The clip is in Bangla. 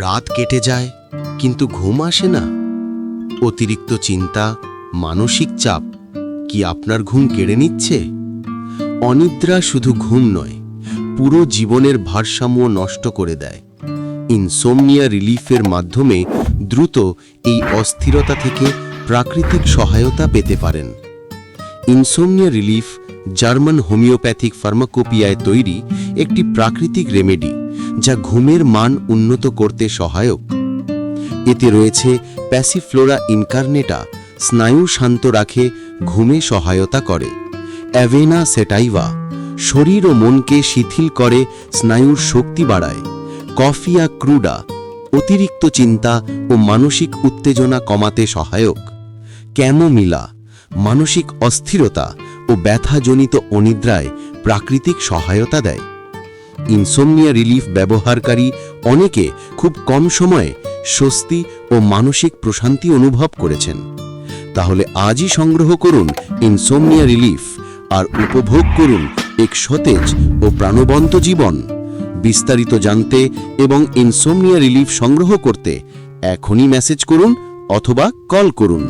রাত কেটে যায় কিন্তু ঘুম আসে না। অতিরিক্ত চিন্তা, মানসিক চাপ কি আপনার ঘুম কেড়ে নিচ্ছে? অনিদ্রা শুধু ঘুম নয়, পুরো জীবনের ভারসাম্য নষ্ট করে দেয়। ইনসোমনিয়া রিলিফের মাধ্যমে দ্রুত এই অস্থিরতা থেকে প্রাকৃতিক সহায়তা পেতে পারেন। ইনসোমনিয়া রিলিফ জার্মান হোমিওপ্যাথিক ফার্মাকোপিয়ায় তৈরি একটি প্রাকৃতিক রেমেডি, যা ঘুমের মান উন্নত করতে সহায়ক। এতে রয়েছে প্যাসিফ্লোরা ইনকার্নেটা, স্নায়ু শান্ত রাখে, ঘুমে সহায়তা করে। অ্যাভেনা সেটাইভা, শরীর ও মনকে শিথিল করে, স্নায়ুর শক্তি বাড়ায়। কফিয়া ক্রুডা, অতিরিক্ত চিন্তা ও মানসিক উত্তেজনা কমাতে সহায়ক। ক্যামোমিলা, মানসিক অস্থিরতা ও ব্যথাজনিত অনিদ্রায় প্রাকৃতিক সহায়তা দেয়। ইনসোমনিয়া রিলিফ ব্যবহারকারী অনেকে খুব কম সময়ে স্বস্তি ও মানসিক প্রশান্তি অনুভব করেছেন। তাহলে আজই সংগ্রহ করুন ইনসোমনিয়া রিলিফ আর উপভোগ করুন এক সতেজ ও প্রাণবন্ত জীবন। বিস্তারিত জানতে এবং ইনসোমনিয়া রিলিফ সংগ্রহ করতে এখনই মেসেজ করুন অথবা কল করুন।